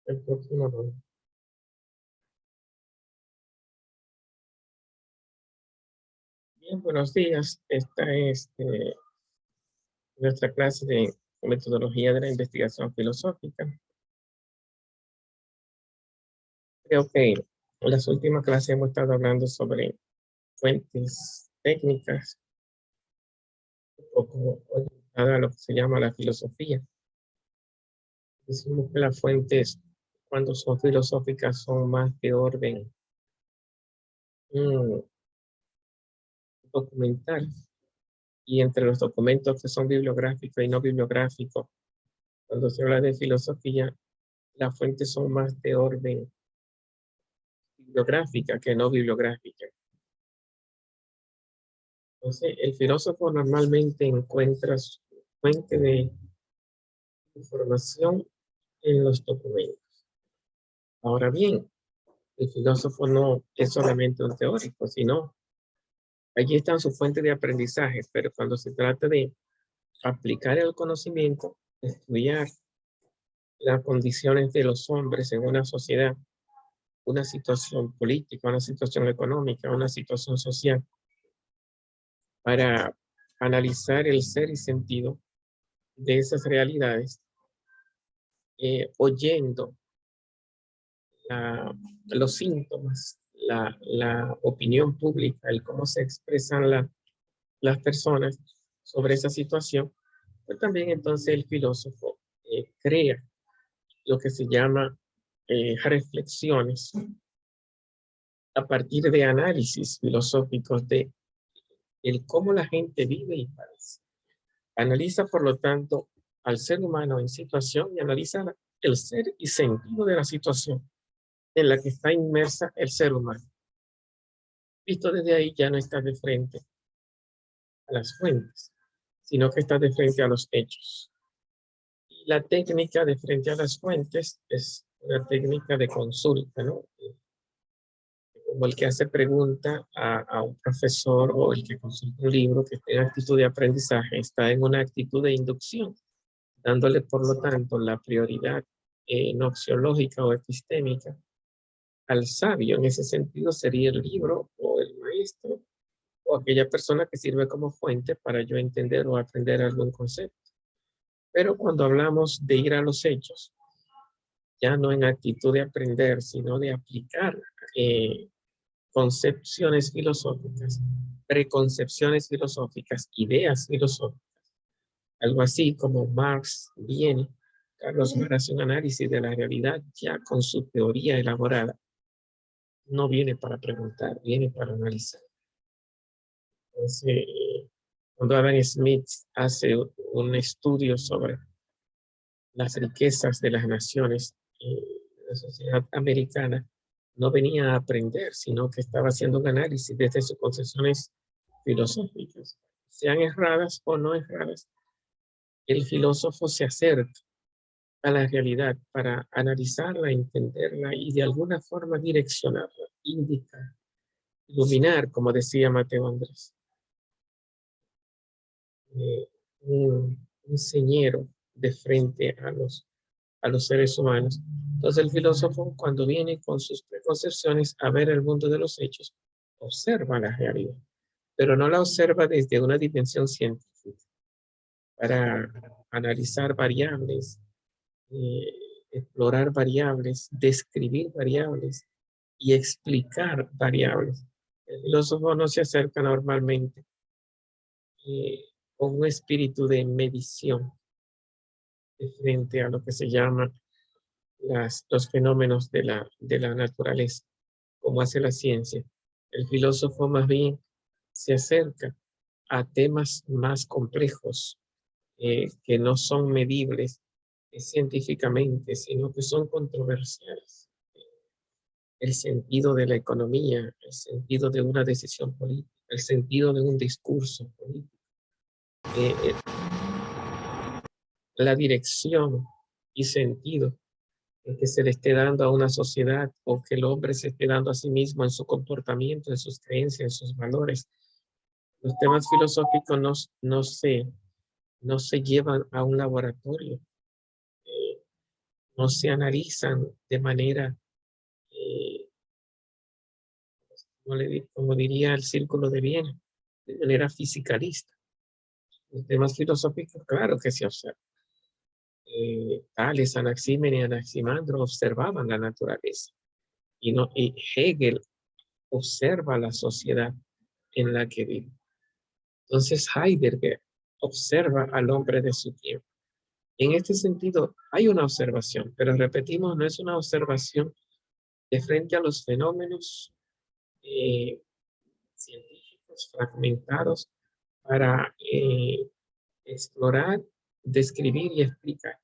El próximo no. Bien, buenos días. Esta es nuestra clase de metodología de la investigación filosófica. Creo que en las últimas clases hemos estado hablando sobre fuentes técnicas, un poco orientada a lo que se llama la filosofía. Decimos que las fuentes, cuando son filosóficas, son más de orden documental. Y entre los documentos que son bibliográficos y no bibliográficos, cuando se habla de filosofía, las fuentes son más de orden bibliográfica que no bibliográfica. Entonces, el filósofo normalmente encuentra su fuente de información en los documentos. Ahora bien, el filósofo no es solamente un teórico, sino allí están sus fuentes de aprendizaje, pero cuando se trata de aplicar el conocimiento, estudiar las condiciones de los hombres en una sociedad, una situación política, una situación económica, una situación social, para analizar el ser y sentido de esas realidades, oyendo los síntomas, la opinión pública, el cómo se expresan las personas sobre esa situación, pues también entonces el filósofo crea lo que se llama reflexiones a partir de análisis filosóficos de el cómo la gente vive y padece. Analiza, por lo tanto, al ser humano en situación y analiza el ser y sentido de la situación en la que está inmersa el ser humano. Visto desde ahí, ya no está de frente a las fuentes, sino que está de frente a los hechos. Y la técnica de frente a las fuentes es una técnica de consulta, ¿no? Como el que hace pregunta a un profesor o el que consulta un libro que está en actitud de aprendizaje, está en una actitud de inducción, dándole por lo tanto la prioridad noxiológica o epistémica al sabio. En ese sentido sería el libro o el maestro o aquella persona que sirve como fuente para yo entender o aprender algún concepto. Pero cuando hablamos de ir a los hechos, ya no en actitud de aprender, sino de aplicar concepciones filosóficas, preconcepciones filosóficas, ideas filosóficas, algo así como Marx viene, Carlos Marx hace un análisis de la realidad ya con su teoría elaborada. No viene para preguntar, viene para analizar. Entonces, cuando Adam Smith hace un estudio sobre las riquezas de las naciones, la sociedad americana no venía a aprender, sino que estaba haciendo un análisis desde sus concepciones filosóficas, sean erradas o no erradas. El filósofo se acerca a la realidad para analizarla, entenderla y de alguna forma direccionarla, indicar, iluminar, como decía Mateo Andrés. Un señero de frente a los seres humanos. Entonces el filósofo, cuando viene con sus preconcepciones a ver el mundo de los hechos, observa la realidad, pero no la observa desde una dimensión científica, para analizar variables, explorar variables, describir variables y explicar variables. El filósofo no se acerca normalmente con un espíritu de medición de frente a lo que se llama los fenómenos de la naturaleza, como hace la ciencia. El filósofo más bien se acerca a temas más complejos que no son medibles científicamente, sino que son controversiales. El sentido de la economía, el sentido de una decisión política, el sentido de un discurso político. La dirección y sentido que se le esté dando a una sociedad o que el hombre se esté dando a sí mismo en su comportamiento, en sus creencias, en sus valores. Los temas filosóficos no se llevan a un laboratorio, no se analizan de manera, eh, como diría el Círculo de Viena, de manera fisicalista. Los temas filosóficos, claro que se observan. Tales, Anaxímenes y Anaximandro observaban la naturaleza. Y Hegel observa la sociedad en la que vive. Entonces Heidegger observa al hombre de su tiempo. En este sentido, hay una observación, pero repetimos, no es una observación de frente a los fenómenos eh, científicos fragmentados para explorar, describir y explicar.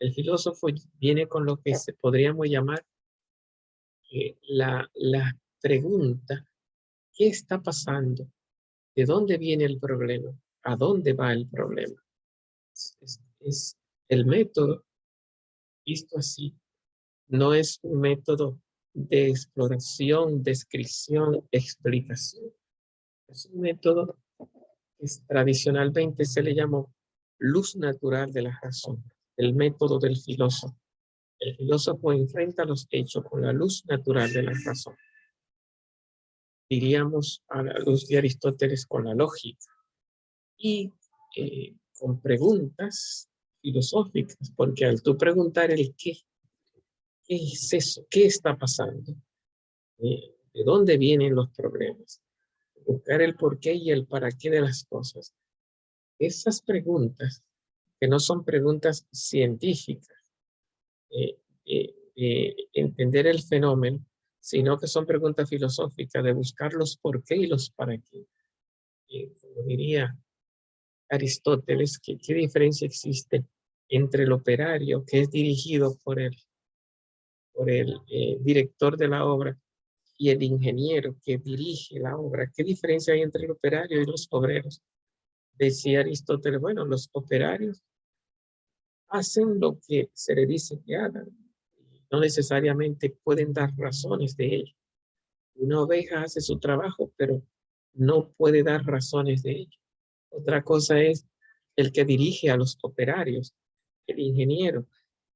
El filósofo viene con lo que podríamos llamar la pregunta: ¿qué está pasando? ¿De dónde viene el problema? ¿A dónde va el problema? Es el método, visto así, no es un método de exploración, descripción, explicación. Es un método que tradicionalmente se le llamó luz natural de la razón, el método del filósofo. El filósofo enfrenta los hechos con la luz natural de la razón. Diríamos a la luz de Aristóteles con la lógica y con preguntas filosóficas, porque al tú preguntar el qué es eso, qué está pasando, de dónde vienen los problemas, buscar el porqué y el para qué de las cosas. Esas preguntas, que no son preguntas científicas, entender el fenómeno, sino que son preguntas filosóficas de buscar los por qué y los para qué. Como diría Aristóteles, ¿qué diferencia existe entre el operario que es dirigido por el director de la obra y el ingeniero que dirige la obra? ¿Qué diferencia hay entre el operario y los obreros? Decía Aristóteles, bueno, los operarios hacen lo que se les dice que hagan. No necesariamente pueden dar razones de ello. Una oveja hace su trabajo, pero no puede dar razones de ello. Otra cosa es el que dirige a los operarios, el ingeniero,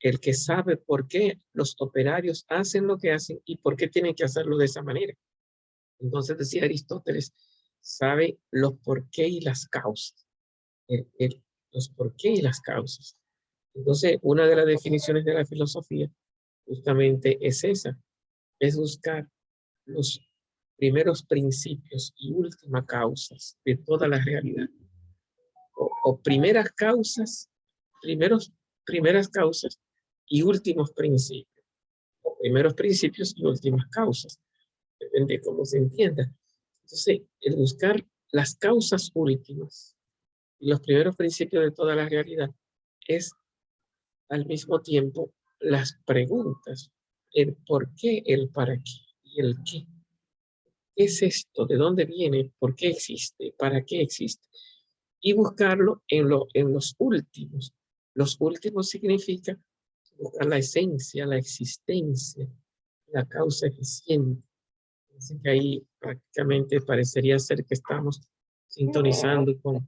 el que sabe por qué los operarios hacen lo que hacen y por qué tienen que hacerlo de esa manera. Entonces decía Aristóteles, sabe los por qué y las causas. Los por qué y las causas. Entonces, una de las definiciones de la filosofía justamente es esa, es buscar los primeros principios y últimas causas de toda la realidad. O primeras causas, primeras causas y últimos principios. O primeros principios y últimas causas. Depende de cómo se entienda. Entonces, el buscar las causas últimas y los primeros principios de toda la realidad es al mismo tiempo las preguntas, el por qué, el para qué y el qué. ¿Qué es esto? ¿De dónde viene? ¿Por qué existe? ¿Para qué existe? Y buscarlo en los últimos. Los últimos significa buscar la esencia, la existencia, la causa eficiente. Así que ahí prácticamente parecería ser que estamos sintonizando con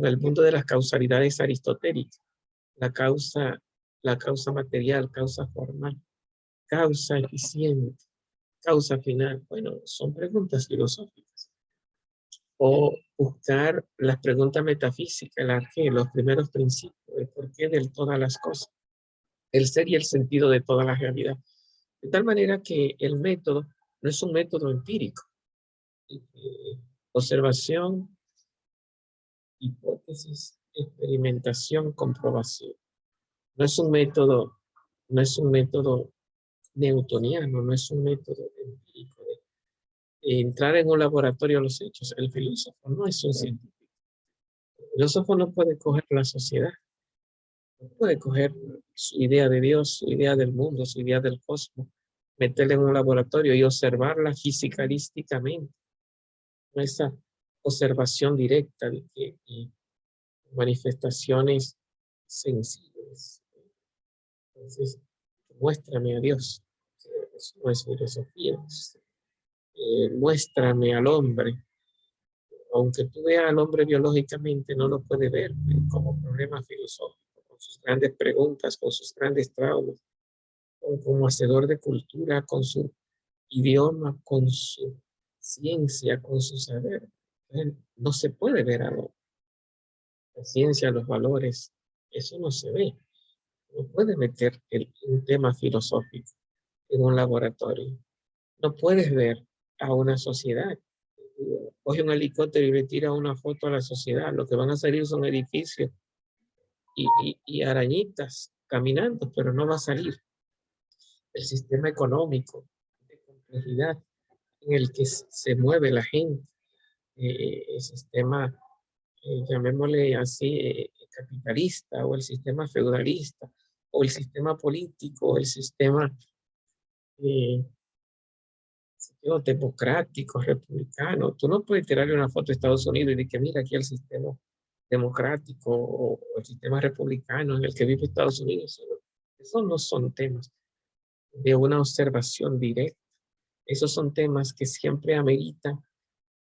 el mundo de las causalidades aristotélicas. La causa material, causa formal, causa eficiente, causa final. Bueno, son preguntas filosóficas. O buscar las preguntas metafísicas, los primeros principios, el porqué de todas las cosas, el ser y el sentido de toda la realidad. De tal manera que el método no es un método empírico. Observación, hipótesis, experimentación, comprobación. No es un método, no es un método newtoniano, no es un método empírico de entrar en un laboratorio a los hechos. El filósofo no es un científico. El filósofo no puede coger la sociedad, no puede coger su idea de Dios, su idea del mundo, su idea del cosmos, meterla en un laboratorio y observarla fisicalísticamente. No esa observación directa de que manifestaciones sensibles. Entonces, muéstrame a Dios. Eso no es filosofía. Muéstrame al hombre. Aunque tú veas al hombre biológicamente, no lo puede ver como problema filosófico, con sus grandes preguntas, con sus grandes traumas. como hacedor de cultura, con su idioma, con su ciencia, con su saber. No se puede ver a la ciencia, los valores, eso no se ve. No puedes meter un tema filosófico en un laboratorio. No puedes ver a una sociedad. Coge un helicóptero y le tira una foto a la sociedad. Lo que van a salir son edificios y arañitas caminando, pero no va a salir el sistema económico de complejidad en el que se mueve la gente, el sistema, llamémosle así, capitalista, o el sistema feudalista, o el sistema político, o el sistema eh, democrático, republicano. Tú no puedes tirarle una foto a Estados Unidos y decir que mira aquí el sistema democrático o el sistema republicano en el que vive Estados Unidos. Esos no son temas de una observación directa. Esos son temas que siempre ameritan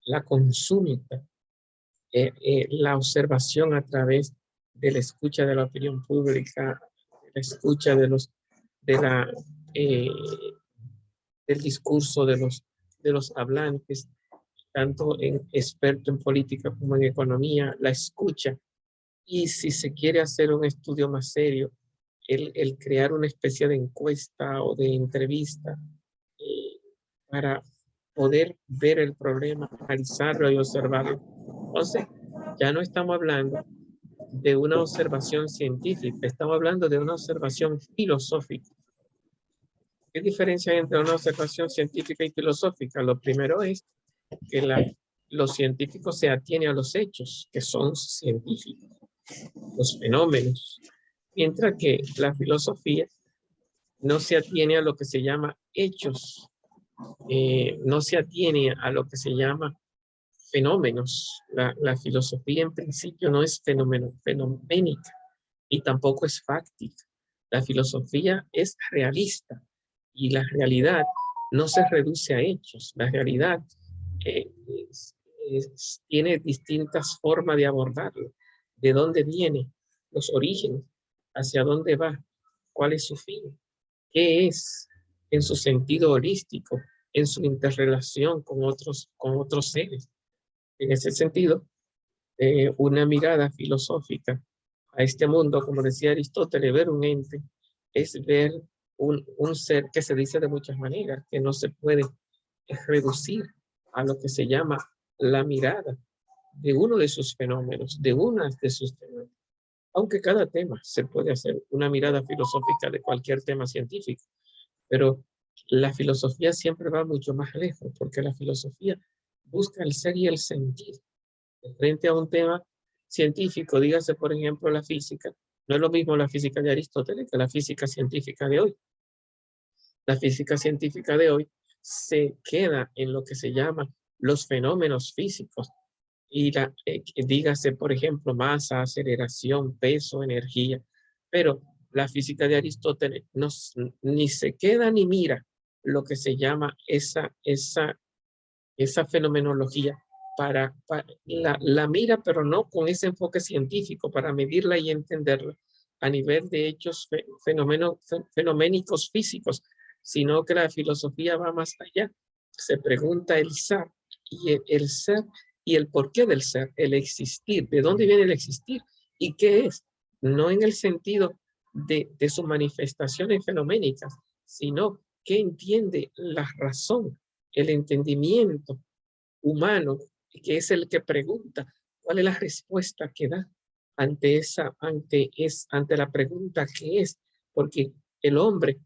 la consulta, la observación a través de la escucha de la opinión pública, la escucha de la, eh, del discurso de los hablantes, tanto en experto en política como en economía, la escucha. Y si se quiere hacer un estudio más serio, el crear una especie de encuesta o de entrevista eh, para poder ver el problema, analizarlo y observarlo. Entonces, ya no estamos hablando de una observación científica, estamos hablando de una observación filosófica. ¿Qué diferencia hay entre una observación científica y filosófica? Lo primero es que los científicos se atienen a los hechos, que son científicos, los fenómenos, mientras que la filosofía no se atiene a lo que se llama hechos, no se atiene a lo que se llama fenómenos. La filosofía en principio no es fenoménica y tampoco es fáctica. La filosofía es realista y la realidad no se reduce a hechos. La realidad eh, tiene distintas formas de abordarlo. ¿De dónde viene? Los orígenes, hacia dónde va, cuál es su fin, qué es en su sentido holístico, en su interrelación con otros seres. En ese sentido, una mirada filosófica a este mundo, como decía Aristóteles, ver un ente es ver un ser que se dice de muchas maneras, que no se puede reducir a lo que se llama la mirada de uno de sus fenómenos, de una de sus temas. Aunque cada tema se puede hacer una mirada filosófica de cualquier tema científico, pero la filosofía siempre va mucho más lejos, porque la filosofía busca el ser y el sentir. Frente a un tema científico, dígase por ejemplo la física, no es lo mismo la física de Aristóteles que la física científica de hoy. La física científica de hoy se queda en lo que se llama los fenómenos físicos y dígase por ejemplo masa, aceleración, peso, energía, pero la física de Aristóteles ni se queda ni mira lo que se llama esa fenomenología la mira, pero no con ese enfoque científico para medirla y entenderla a nivel de hechos fenoménicos físicos, sino que la filosofía va más allá. Se pregunta el ser el ser y el porqué del ser, el existir, de dónde viene el existir y qué es, no en el sentido de sus manifestaciones fenoménicas, sino que entiende la razón, el entendimiento humano, que es el que pregunta cuál es la respuesta que da ante la pregunta que es, porque el hombre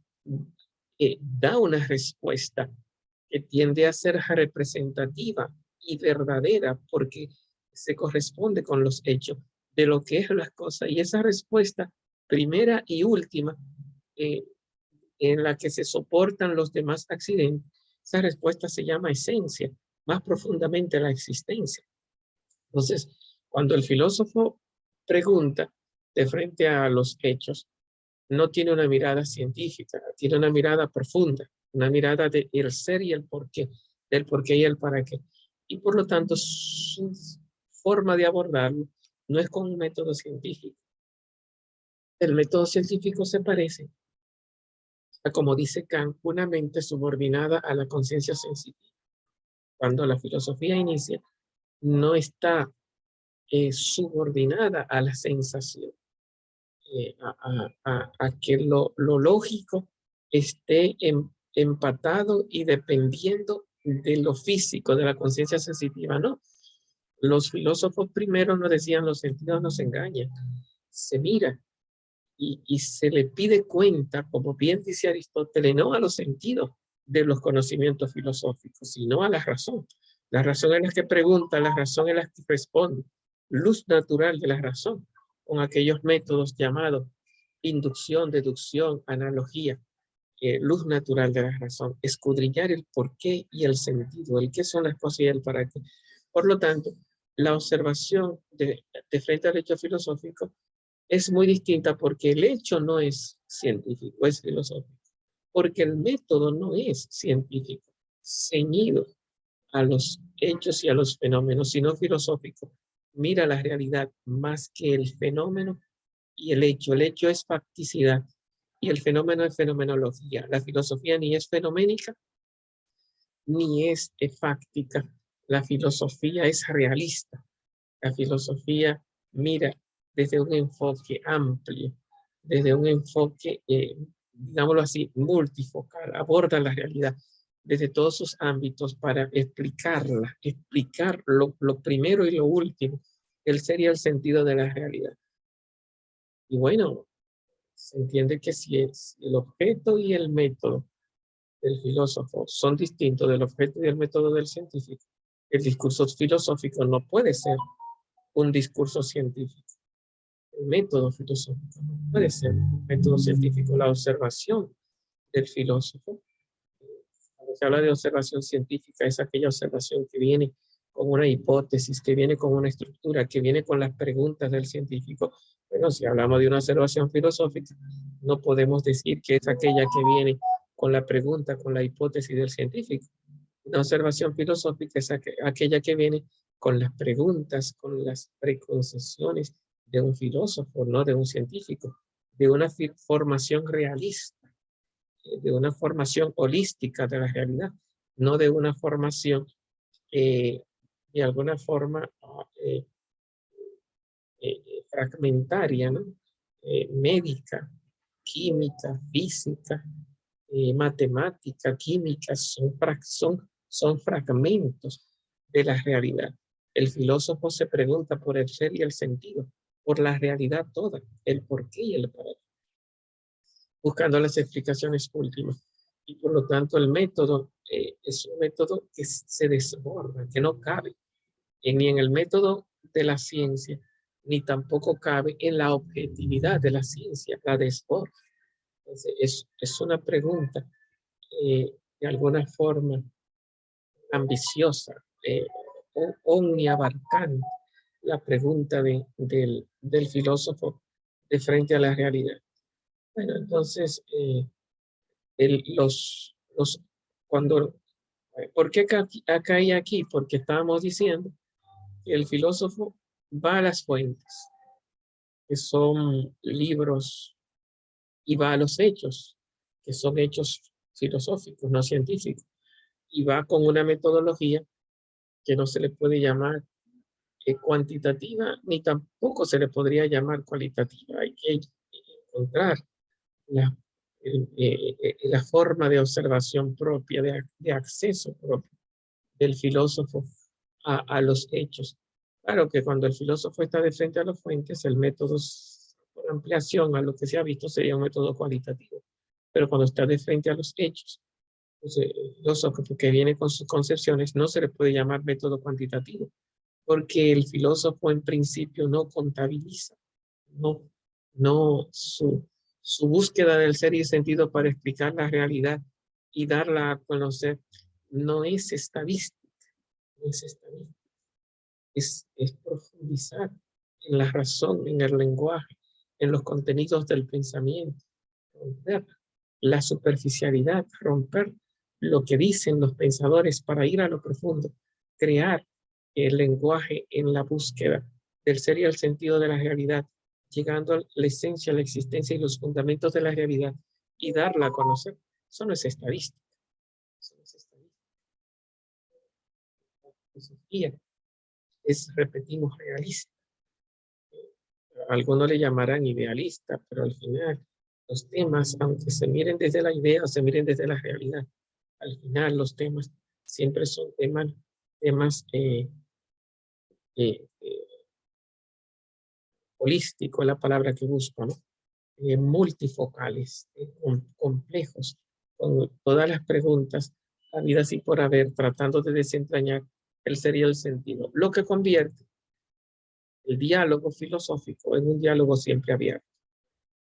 da una respuesta que tiende a ser representativa y verdadera porque se corresponde con los hechos de lo que es las cosas. Y esa respuesta, primera y última, eh, en la que se soportan los demás accidentes, esa respuesta se llama esencia, más profundamente la existencia. Entonces, cuando el filósofo pregunta de frente a los hechos, no tiene una mirada científica, tiene una mirada profunda, una mirada del ser y el porqué, del porqué y el para qué. Y por lo tanto, su forma de abordarlo no es con un método científico. El método científico se parece como dice Kant, una mente subordinada a la conciencia sensitiva. Cuando la filosofía inicia, no está subordinada a la sensación, a que lo lógico esté empatado y dependiendo de lo físico, de la conciencia sensitiva, ¿no? Los filósofos primero nos decían, los sentidos nos engañan, se mira y se le pide cuenta, como bien dice Aristóteles, no a los sentidos de los conocimientos filosóficos, sino a la razón. La razón es la que pregunta, la razón es la que responde. Luz natural de la razón, con aquellos métodos llamados inducción, deducción, analogía, luz natural de la razón, escudriñar el porqué y el sentido, el qué son las cosas y el para qué. Por lo tanto, la observación de frente al hecho filosófico es muy distinta porque el hecho no es científico, es filosófico. Porque el método no es científico, ceñido a los hechos y a los fenómenos, sino filosófico. Mira la realidad más que el fenómeno y el hecho. El hecho es facticidad y el fenómeno es fenomenología. La filosofía ni es fenoménica ni es fáctica. La filosofía es realista. La filosofía mira desde un enfoque amplio, desde un enfoque, digámoslo así, multifocal, aborda la realidad desde todos sus ámbitos para explicarla, explicar lo primero y lo último, el ser y el sentido de la realidad. Y bueno, se entiende que si es el objeto y el método del filósofo son distintos del objeto y el método del científico, el discurso filosófico no puede ser un discurso científico. El método filosófico no puede ser un método científico. La observación del filósofo, cuando se habla de observación científica, es aquella observación que viene con una hipótesis, que viene con una estructura, que viene con las preguntas del científico. Pero si hablamos de una observación filosófica, no podemos decir que es aquella que viene con la pregunta, con la hipótesis del científico. Una observación filosófica es aquella que viene con las preguntas, con las preconcepciones de un filósofo, no de un científico, de una formación realista, de una formación holística de la realidad, no de una formación de alguna forma fragmentaria, ¿no? Médica, química, física, matemática, química, son fragmentos de la realidad. El filósofo se pregunta por el ser y el sentido, por la realidad toda, el porqué y el para qué, buscando las explicaciones últimas. Y por lo tanto el método es un método que se desborda, que no cabe ni en el método de la ciencia, ni tampoco cabe en la objetividad de la ciencia, la desborda. Entonces, es una pregunta de alguna forma ambiciosa, omniabarcante, la pregunta del filósofo de frente a la realidad. Bueno, entonces, cuando, ¿por qué acá y aquí? Porque estábamos diciendo que el filósofo va a las fuentes, que son libros, y va a los hechos, que son hechos filosóficos, no científicos, y va con una metodología que no se le puede llamar cuantitativa, ni tampoco se le podría llamar cualitativa. Hay que encontrar la, la forma de observación propia, de acceso propio del filósofo a los hechos. Claro que cuando el filósofo está de frente a las fuentes, el método, por ampliación a lo que se ha visto, sería un método cualitativo. Pero cuando está de frente a los hechos, pues, el filósofo que viene con sus concepciones no se le puede llamar método cuantitativo, porque el filósofo en principio no contabiliza, no su búsqueda del ser y sentido para explicar la realidad y darla a conocer no es estadística, no es estadística, es profundizar en la razón, en el lenguaje, en los contenidos del pensamiento, romper la superficialidad, romper lo que dicen los pensadores para ir a lo profundo, crear el lenguaje en la búsqueda del ser y el sentido de la realidad, llegando a la esencia, la existencia y los fundamentos de la realidad y darla a conocer. Eso no es estadística. Eso no es estadística. La filosofía es, repetimos, realista. Algunos le llamarán idealista, pero al final los temas, aunque se miren desde la idea o se miren desde la realidad, al final los temas siempre son temas eh, holístico es la palabra que busco, ¿no? Multifocales, complejos, con todas las preguntas habidas y por haber, tratando de desentrañar el ser y el sentido, lo que convierte el diálogo filosófico en un diálogo siempre abierto,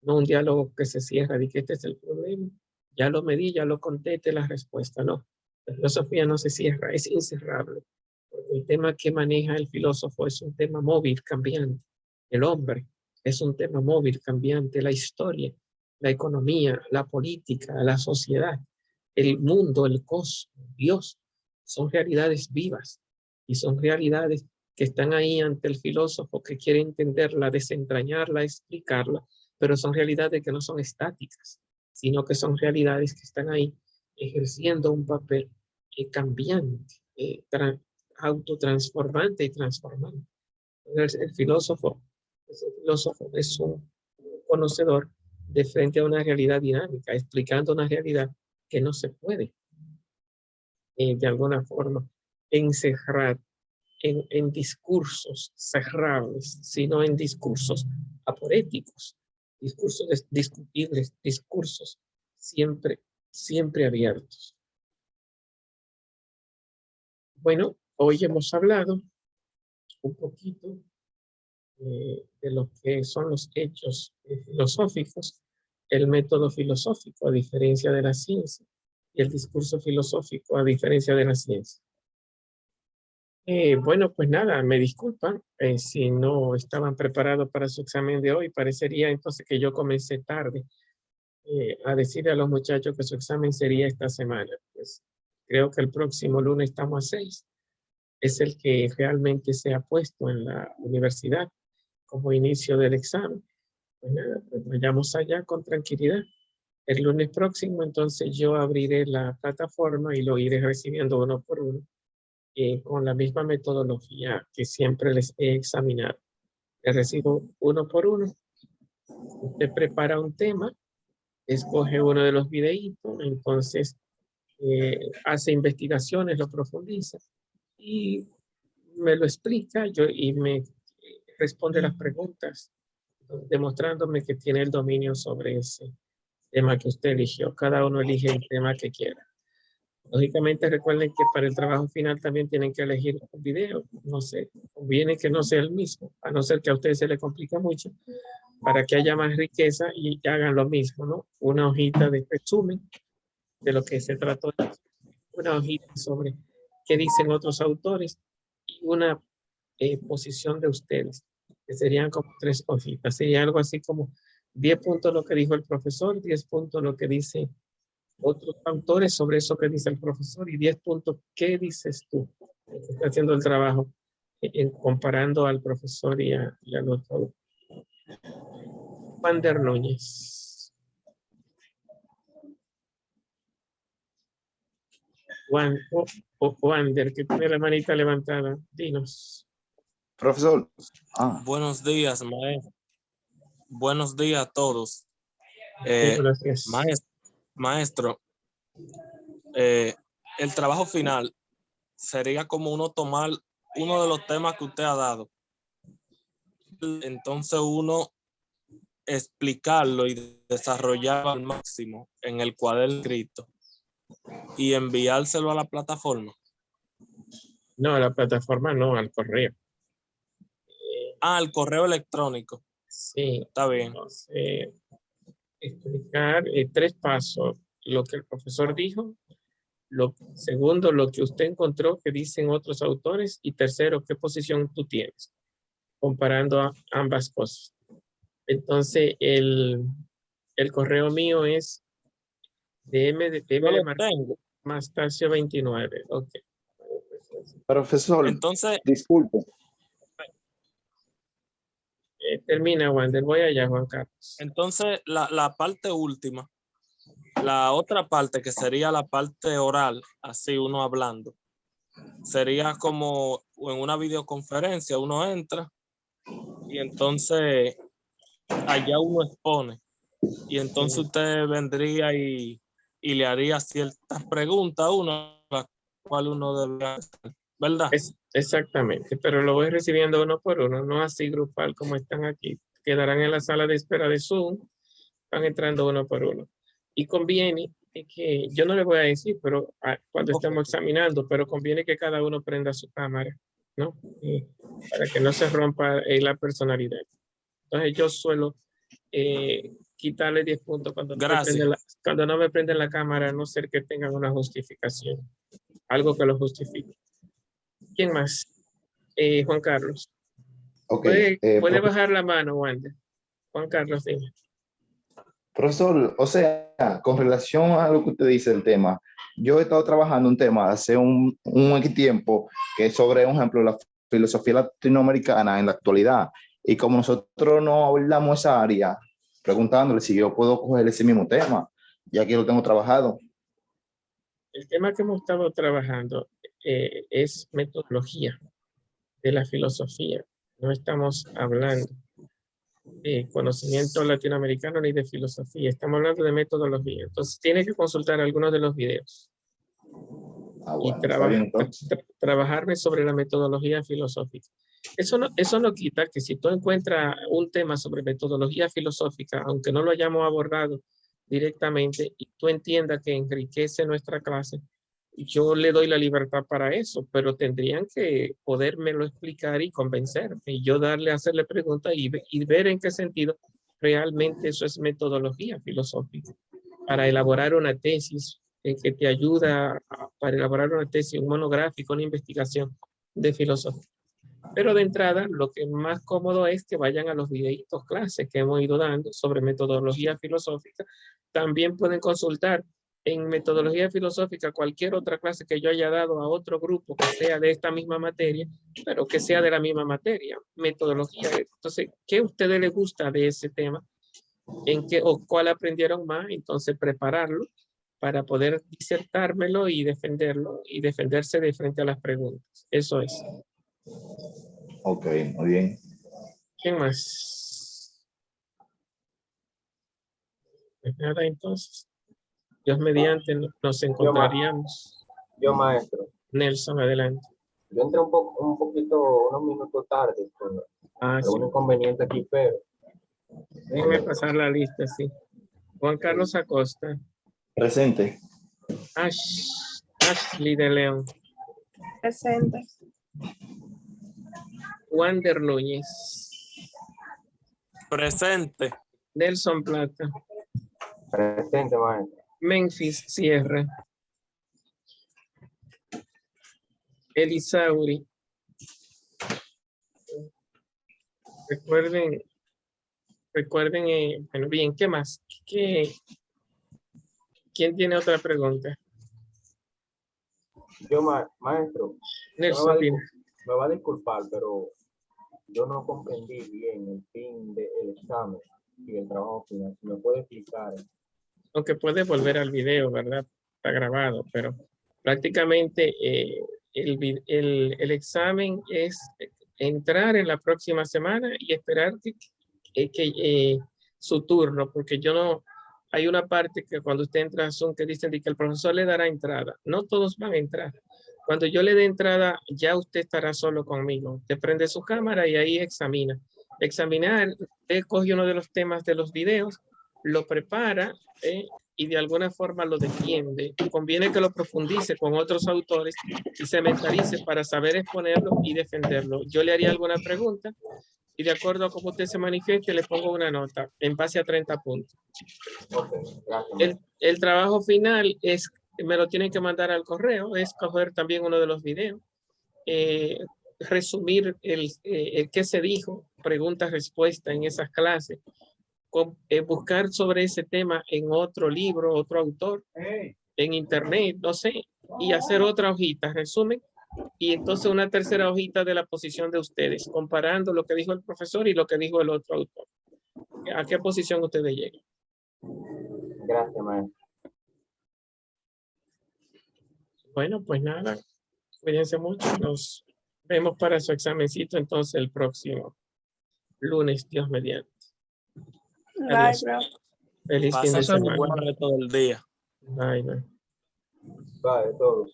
no un diálogo que se cierra de que este es el problema, ya lo medí, ya lo conté, esta es la respuesta, no. La filosofía no se cierra, es incerrable. Porque el tema que maneja el filósofo es un tema móvil, cambiante. El hombre es un tema móvil, cambiante. La historia, la economía, la política, la sociedad, el mundo, el cosmos, Dios, son realidades vivas y son realidades que están ahí ante el filósofo que quiere entenderla, desentrañarla, explicarla, pero son realidades que no son estáticas, sino que son realidades que están ahí ejerciendo un papel cambiante, autotransformante y transformante. El filósofo es un conocedor de frente a una realidad dinámica, explicando una realidad que no se puede, de alguna forma, encerrar en discursos cerrables, sino en discursos aporéticos, discursos discutibles, discursos siempre abiertos. Bueno, hoy hemos hablado un poquito de lo que son los hechos filosóficos, el método filosófico a diferencia de la ciencia y el discurso filosófico a diferencia de la ciencia. Bueno, pues nada, me disculpan si no estaban preparados para su examen de hoy. Parecería entonces que yo comencé tarde a decirle a los muchachos que su examen sería esta semana. Pues creo que el próximo lunes estamos a 6. Es el que realmente se ha puesto en la universidad como inicio del examen. Pues nada, pues vayamos allá con tranquilidad. El lunes próximo, entonces yo abriré la plataforma y lo iré recibiendo uno por uno, con la misma metodología que siempre les he examinado. Les recibo uno por uno. Usted prepara un tema, escoge uno de los videitos, entonces hace investigaciones, lo profundiza y me lo explica y me responde las preguntas, demostrándome que tiene el dominio sobre ese tema que usted eligió. Cada uno elige el tema que quiera. Lógicamente recuerden que para el trabajo final también tienen que elegir un video. No sé, conviene que no sea el mismo, a no ser que a ustedes se les complica mucho, para que haya más riqueza y hagan lo mismo, ¿no? Una hojita de resumen de lo que se trató, una hojita sobre qué dicen otros autores y una posición de ustedes, que serían como 3 hojitas. Sería algo así como 10 puntos lo que dijo el profesor, 10 puntos lo que dice otros autores sobre eso que dice el profesor y 10 puntos, ¿qué dices tú? Que está haciendo el trabajo comparando al profesor y al otro. Wander Núñez. Wander, que tiene la manita levantada. Dinos. Profesor. Buenos días, maestro. Buenos días a todos. Maestro, el trabajo final sería como uno tomar uno de los temas que usted ha dado. Entonces uno explicarlo y desarrollarlo al máximo en el cuaderno escrito y enviárselo a la plataforma. No, a la plataforma no, al correo. Al correo electrónico. Sí. Está bien. Entonces, explicar 3 pasos. Lo que el profesor dijo. Segundo, lo que usted encontró que dicen otros autores. Y tercero, qué posición tú tienes, comparando ambas cosas. Entonces, el correo mío es Mastasio 29. Ok. Profesor, entonces, disculpe. Termina, Wander. Voy allá, Juan Carlos. Entonces, la parte última La otra parte, que sería la parte oral, así uno hablando, sería como en una videoconferencia, uno entra y entonces allá uno expone. Y entonces usted vendría y le haría ciertas preguntas a uno, las cuales uno debería hacer, ¿verdad? Exactamente, pero lo voy recibiendo uno por uno, no así grupal como están aquí. Quedarán en la sala de espera de Zoom, van entrando uno por uno. Y conviene que, yo no le voy a decir, pero cuando estemos examinando, pero conviene que cada uno prenda su cámara, ¿no? Para que no se rompa la personalidad. Entonces yo suelo quitarle 10 puntos cuando no me prenden la cámara, a no ser que tengan una justificación, algo que lo justifique. ¿Quién más? Juan Carlos. Ok. ¿Puede bajar la mano, Wander? Juan Carlos, dime. Profesor, o sea, con relación a lo que usted dice del tema, yo he estado trabajando un tema hace un tiempo que es sobre, por ejemplo, la filosofía latinoamericana en la actualidad. Y como nosotros no abordamos esa área, preguntándole si yo puedo coger ese mismo tema, ya que lo tengo trabajado. El tema que hemos estado trabajando es metodología de la filosofía. No estamos hablando de conocimiento latinoamericano ni de filosofía. Estamos hablando de metodología. Entonces, tiene que consultar algunos de los videos y Está bien, entonces. trabajarme sobre la metodología filosófica. Eso no quita que si tú encuentras un tema sobre metodología filosófica, aunque no lo hayamos abordado directamente, y tú entiendas que enriquece nuestra clase, yo le doy la libertad para eso, pero tendrían que podérmelo explicar y convencerme, y yo hacerle preguntas y ver en qué sentido realmente eso es metodología filosófica. Para elaborar una tesis que te ayuda para elaborar una tesis, un monográfico, una investigación de filosofía. Pero de entrada, lo que más cómodo es que vayan a los videitos clases que hemos ido dando sobre metodología filosófica. También pueden consultar en metodología filosófica cualquier otra clase que yo haya dado a otro grupo que sea de esta misma materia, pero que sea de la misma materia, metodología. Entonces, ¿qué a ustedes les gusta de ese tema? ¿En qué o cuál aprendieron más? Entonces, prepararlo para poder disertármelo y defenderlo y defenderse de frente a las preguntas. Eso es. Ok, muy bien. ¿Quién más? Pues nada, entonces. Dios mediante nos encontraríamos. Yo, maestro. Nelson, adelante. Yo entré un poquito, unos minutos tarde, por algún Sí. inconveniente aquí, pero... Déjeme pasar la lista, sí. Juan Carlos Acosta. Presente. Ashley de León. Presente. Wander Núñez. Presente. Nelson Plata. Presente, maestro. Memphis Sierra. Elisauri. Recuerden, bueno, bien, ¿qué más? ¿Quién tiene otra pregunta? Yo, maestro, Nelson, me va a disculpar, pero yo no comprendí bien el fin del examen y el trabajo final. ¿Me puede explicar? Aunque puede volver al video, ¿verdad? Está grabado, pero prácticamente el examen es entrar en la próxima semana y esperar que su turno, porque hay una parte que cuando usted entra a Zoom que dicen que el profesor le dará entrada. No todos van a entrar. Cuando yo le dé entrada, ya usted estará solo conmigo. Usted prende su cámara y ahí examina. Examinar, usted coge uno de los temas de los videos, lo prepara y de alguna forma lo defiende. Conviene que lo profundice con otros autores y se mentalice para saber exponerlo y defenderlo. Yo le haría alguna pregunta y de acuerdo a cómo usted se manifieste, le pongo una nota en base a 30 puntos. Okay, gracias. El trabajo final me lo tienen que mandar al correo, es coger también uno de los videos, resumir el qué se dijo, preguntas-respuestas en esas clases, buscar sobre ese tema en otro libro, otro autor, en internet, no sé, y hacer otra hojita, resumen, y entonces una tercera hojita de la posición de ustedes, comparando lo que dijo el profesor y lo que dijo el otro autor. ¿A qué posición ustedes llegan? Gracias, maestro. Bueno, pues nada, cuídense mucho. Nos vemos para su examencito entonces el próximo lunes, Dios mediante. Bye, Adiós. bro. Feliz fin de Pásense un semana. buen resto del día. Bye, bye. Bye, todos.